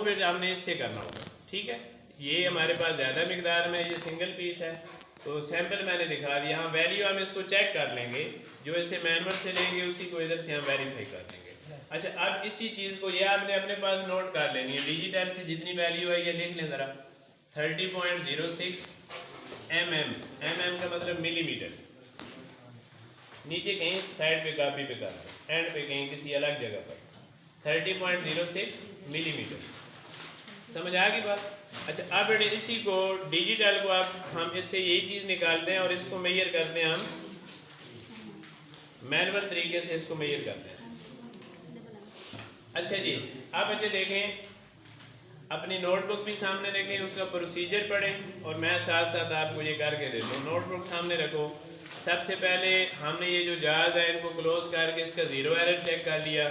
फिर हमने इससे करना होगा। ठीक है, ये हमारे पास ज़्यादा मिकदार में ये सिंगल पीस है, तो सैंपल मैंने दिखा दिया। हाँ, वैल्यू हम इसको चेक कर लेंगे, जो इसे मैनुअल से लेंगे उसी को इधर से हम वेरीफाई कर लेंगे। अच्छा, अब इसी चीज़ को ये आपने अपने पास नोट कर लेनी है। डिजिटल से जितनी वैल्यू है ये लिख लें ज़रा। 30.06 mm, mm का मतलब मिलीमीटर। नीचे कहीं साइड पे कापी पे कर, एंड पे कहीं किसी अलग जगह पर 30.06 मिलीमीटर। समझ आ गई बात? अच्छा, अब बेटे इसी को डिजिटल को आप हम इससे यही चीज़ निकालते हैं और इसको मेजर करते हैं, हम मैनुअल तरीके से इसको मेजर करते हैं। अच्छा जी, आप बच्चे देखें, अपनी नोटबुक भी सामने रखें, उसका प्रोसीजर पढ़ें और मैं साथ साथ आपको ये करके देता हूँ। नोटबुक सामने रखो। सबसे पहले हमने ये जो जहाज़ है इनको क्लोज करके इसका ज़ीरो एरर चेक कर लिया।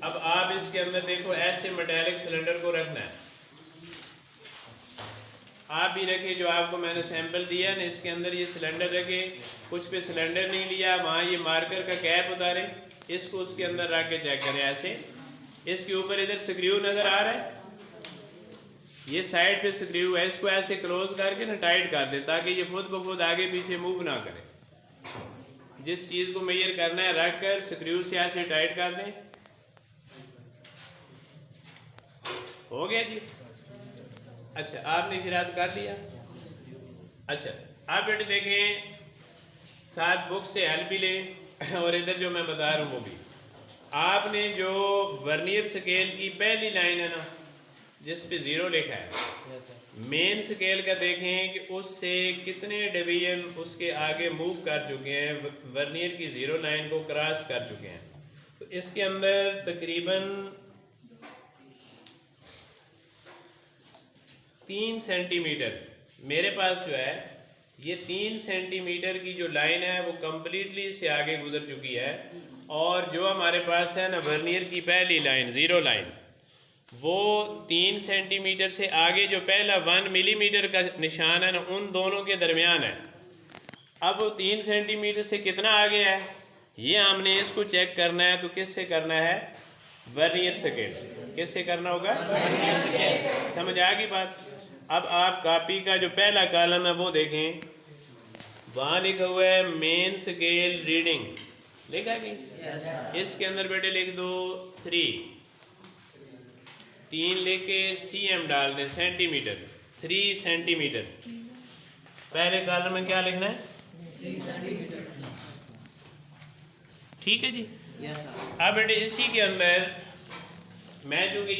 अब आप इसके अंदर देखो ऐसे मेटालिक सिलेंडर को रखना है। आप भी रखें, जो आपको मैंने सैंपल दिया ना, इसके अंदर ये सिलेंडर रखे। कुछ पे सिलेंडर नहीं लिया, वहाँ ये मार्कर का कैप उतारे, इसको उसके अंदर रख के चेक करें ऐसे। इसके ऊपर इधर स्क्रू नज़र आ रहा है, ये साइड पे स्क्रू है, इसको ऐसे क्लोज करके ना टाइट कर दें ताकि ये खुद ब खुद आगे पीछे मूव ना करे। जिस चीज़ को मेजर करना है रख कर स्क्रू से ऐसे टाइट कर दें। हो गया जी? अच्छा, आपने इशारात कर लिया। अच्छा, आप बेटे देखें, साथ बुक से हेल्प भी लें और इधर जो मैं बता रहा हूँ वो भी। आपने जो वर्नियर स्केल की पहली लाइन है ना, जिस पे ज़ीरो लिखा है, मेन स्केल का देखें कि उससे कितने डिवीजन उसके आगे मूव कर चुके हैं, वर्नियर की ज़ीरो लाइन को क्रॉस कर चुके हैं। तो इसके अंदर तकरीबन 3 सेंटीमीटर मेरे पास जो है, ये 3 सेंटीमीटर की जो लाइन है वो कम्प्लीटली इससे आगे गुजर चुकी है। और जो हमारे पास है ना वर्नियर की पहली लाइन ज़ीरो लाइन, वो 3 सेंटीमीटर से आगे जो पहला 1 मिलीमीटर का निशान है ना, उन दोनों के दरमियान है। अब वो 3 सेंटीमीटर से कितना आगे है, ये हमने इसको चेक करना है। तो किससे करना है? वर्नियर स्केल से। किससे करना होगा? Vernier scale. समझ आ गई बात? अब आप कॉपी का जो पहला कॉलम है वो देखें, वहाँ लिखा हुआ है मेन स्केल रीडिंग, लिखा है कि इसके अंदर बेटे लिख दो 3 लेके cm डाल दें, सेंटीमीटर, 3 सेंटीमीटर। पहले कॉलम में क्या लिखना है? 3 सेंटीमीटर। ठीक है जी। अब बेटे इसी के अंदर मैं चूँकि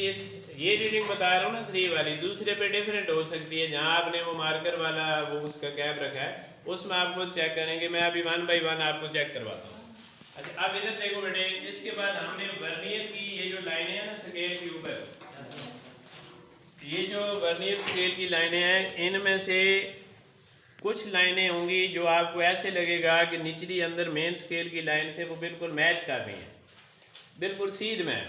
ये रीडिंग बता रहा हूँ ना 3 वाली, दूसरे पे डिफरेंट हो सकती है। जहाँ आपने वो मार्कर वाला वो उसका कैप रखा है, उसमें आप खुद चेक करेंगे। मैं अभी 1 बाई 1 आपको चेक करवाता हूँ। अच्छा, अब इधर देखो बेटे, इसके बाद हमने वर्नियर की ये जो लाइनें हैं ना स्केल के ऊपर, ये जो वर्नियर स्केल की लाइनें हैं, इनमें से कुछ लाइनें होंगी जो आपको ऐसे लगेगा कि निचली अंदर मेन स्केल की लाइन से वो बिल्कुल मैच कर रही हैं, बिल्कुल सीध में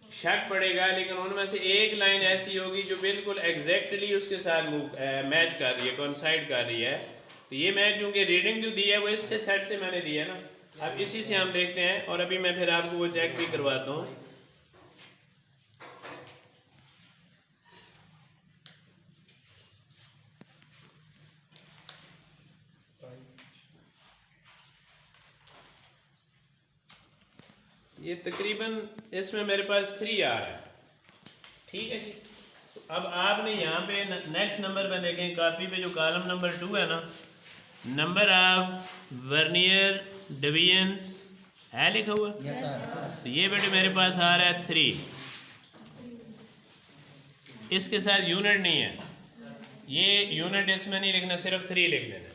शक पड़ेगा। लेकिन उनमें से एक लाइन ऐसी होगी जो बिल्कुल एग्जैक्टली उसके साथ मैच कर रही है, कोइंसाइड कर रही है। तो ये मैं चूँकि रीडिंग जो दी है वो इससे सेट से मैंने दी है ना, अब इसी से हम देखते हैं। और अभी मैं फिर आपको वो चेक भी करवाता हूँ। ये तकरीबन इसमें मेरे पास 3 आ रहा है। ठीक है जी। तो अब आपने यहाँ पे नेक्स्ट नंबर पे देखें, कॉपी पे जो कॉलम नंबर 2 है ना, नंबर ऑफ वर्नियर डिवीजन्स है लिखा हुआ। तो ये बेटे मेरे पास आ रहा है 3, इसके साथ यूनिट नहीं है, ये यूनिट इसमें नहीं लिखना, सिर्फ 3 लिख लेना।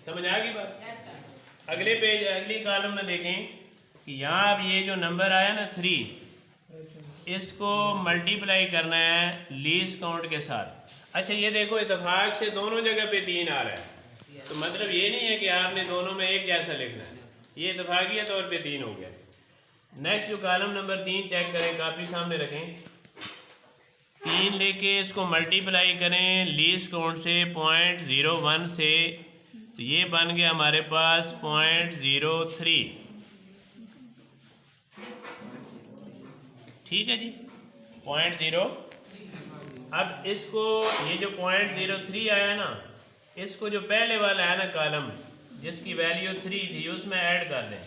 समझ आ गई बात? अगले पेज अगली कॉलम में देखें कि यहाँ अब ये जो नंबर आया ना 3, इसको मल्टीप्लाई करना है लीस्ट काउंट के साथ। अच्छा, ये देखो इत्तेफाक से दोनों जगह पे 3 आ रहा है, तो मतलब ये नहीं है कि आपने दोनों में एक जैसा लिखना है, ये इत्तेफाकी तौर पे 3 हो गया। नेक्स्ट जो कॉलम नंबर 3 चेक करें, काफ़ी सामने रखें, 3 लेके इसको मल्टीप्लाई करें लीस्ट काउंट से 0.01 से, तो ये बन गया हमारे पास 0.03। ठीक है जी, 0.03। अब इसको ये जो 0.03 आया ना, इसको जो पहले वाला है ना कॉलम जिसकी वैल्यू 3 थी उसमें ऐड कर दें।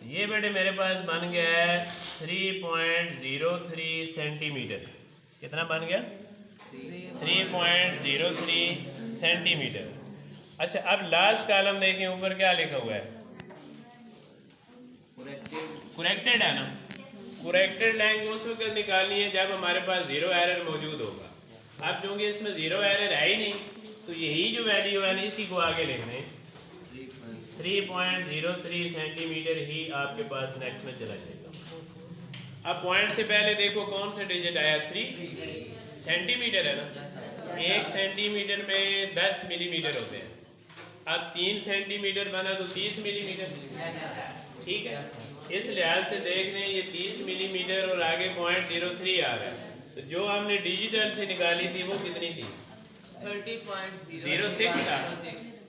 ये बेटे मेरे पास बन गया है 3.03 सेंटीमीटर। कितना बन गया? 3.03 सेंटीमीटर। अच्छा, अब लास्ट कॉलम देखें, ऊपर क्या लिखा हुआ है? करेक्टेड है ना। करेक्टेड लाइन उस वक्त निकालनी है जब हमारे पास जीरो एरर मौजूद होगा। अब चूंकि इसमें जीरो एरर है ही नहीं, तो यही जो वैल्यू है ना इसी को आगे लिख दें। 3.03 सेंटीमीटर ही आपके पास नेक्स्ट में चला जाएगा। अब पॉइंट से पहले देखो कौन सा डिजिट आया? 3 सेंटीमीटर है ना। 1 सेंटीमीटर में 10 मिलीमीटर होते हैं। अब 3 सेंटीमीटर बना तो 30 मिलीमीटर। ठीक है, इस लिहाज से देख लें ये 30 मिलीमीटर और आगे 0.03 आ रहा है। तो जो हमने डिजिटल से निकाली थी वो कितनी थी? 30.06 था।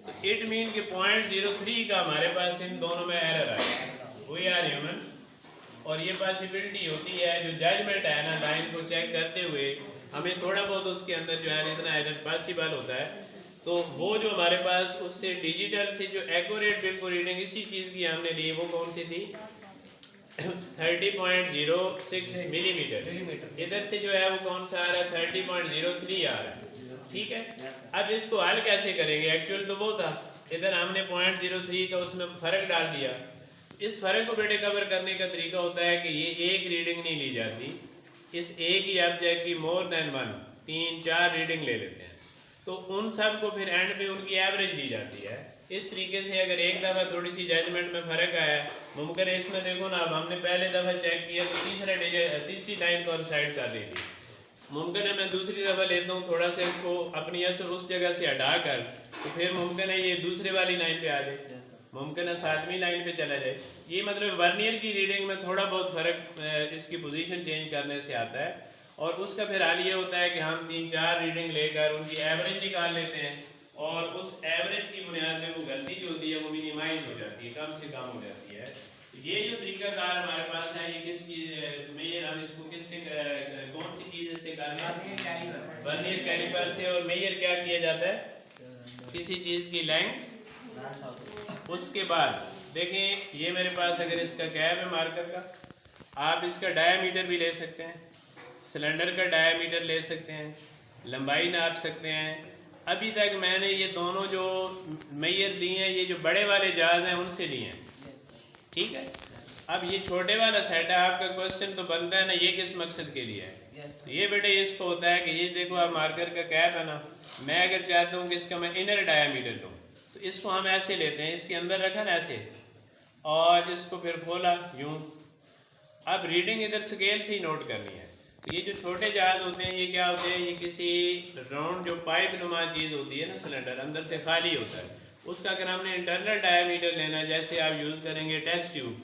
तो इट मीन के 0.03 का हमारे पास इन दोनों में एरर आया। वी आर ह्यूमन, और ये पॉसिबिलिटी होती है जो जजमेंट है ना लाइन को चेक करते हुए हमें थोड़ा बहुत उसके अंदर जो है इतना एरर पॉसिबल होता है। तो वो जो हमारे पास उससे डिजिटल से जो एक्यूरेट बिल्कुल रीडिंग इसी चीज़ की हमने ली वो कौन सी थी? 30.06 मिलीमीटर। इधर से जो है वो कौन सा आ रहा है? 30.03 आ रहा है। ठीक है, अब इसको हल कैसे करेंगे? एक्चुअल तो वो था, इधर हमने 0.03 का उसमें फ़र्क डाल दिया। इस फ़र्क को बेटे कवर करने का तरीका होता है कि ये एक रीडिंग नहीं ली जाती, इस एक ही ऑब्जेक्ट की मोर देन 1 3-4 रीडिंग ले लेते हैं, तो उन सब को फिर एंड पे उनकी एवरेज ली जाती है। इस तरीके से अगर एक दफ़ा थोड़ी सी जजमेंट में फ़र्क आया, मुमकिन है इसमें देखो ना, अब हमने पहले दफ़ा चेक किया तो तीसरी लाइन को अनसाइड कर दी थी। मुमकिन है मैं दूसरी दफ़ा लेता हूँ, थोड़ा सा इसको अपनी असर उस जगह से हटा कर, तो फिर मुमकिन है ये दूसरे वाली लाइन पे आ जाए, मुमकिन है 7वीं लाइन पे चला जाए। ये मतलब वर्नियर की रीडिंग में थोड़ा बहुत फ़र्क इसकी पोजीशन चेंज करने से आता है, और उसका फिर हाल ये होता है कि हम 3-4 रीडिंग लेकर उनकी एवरेज निकाल लेते हैं, और उस एवरेज की बुनियाद में वो गलती जो होती है वो मिनिमाइज हो जाती है, कम से कम हो जाती है। ये जो तरीकाकार हमारे पास है, ये किस चीज़ में, ये हम इसको किससे कौन सी चीज़ से कर रहे हैं? वर्नियर कैलिपर से। और मेजर क्या किया जाता है? किसी चीज़ की लेंथ। उसके बाद देखें, ये मेरे पास अगर इसका कैप है मार्कर का, आप इसका डायामीटर भी ले सकते हैं, सिलेंडर का डायामीटर ले सकते हैं, लंबाई नाप सकते हैं। अभी तक मैंने ये दोनों जो मेजर लिए हैं, ये जो बड़े वाले जहाज हैं उनसे लिए हैं। ठीक है, अब ये छोटे वाला सेट है, आपका क्वेश्चन तो बनता है ना ये किस मकसद के लिए है? ये बेटे इसको होता है कि ये देखो आप मार्कर का कैप है ना, मैं अगर चाहता हूँ कि इसका मैं इनर डायामीटर लूँ, तो इसको हम ऐसे लेते हैं, इसके अंदर रखा ना ऐसे, और इसको फिर खोला यूँ। अब रीडिंग इधर स्केल से ही नोट करनी है। तो ये जो छोटे जहाज होते हैं ये क्या होते हैं? ये किसी राउंड जो पाइप नुमा चीज़ होती है ना, सिलेंडर अंदर से खाली होता है, उसका अगर हमने इंटरनल डायामीटर लेना है, जैसे आप यूज़ करेंगे टेस्ट ट्यूब,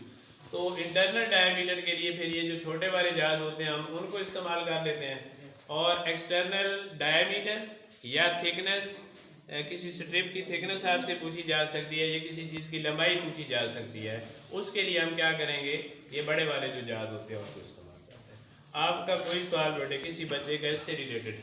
तो इंटरनल डायामीटर के लिए फिर ये जो छोटे वाले जहाज होते हैं हम उनको इस्तेमाल कर लेते हैं। और एक्सटर्नल डायामीटर या थिकनेस, किसी स्ट्रिप की थिकनेस आपसे पूछी जा सकती है, या किसी चीज़ की लंबाई पूछी जा सकती है, उसके लिए हम क्या करेंगे? ये बड़े वाले जो जहाज होते हैं उनको इस्तेमाल करते हैं। आपका कोई सवाल बेटे किसी बच्चे का इससे रिलेटेड?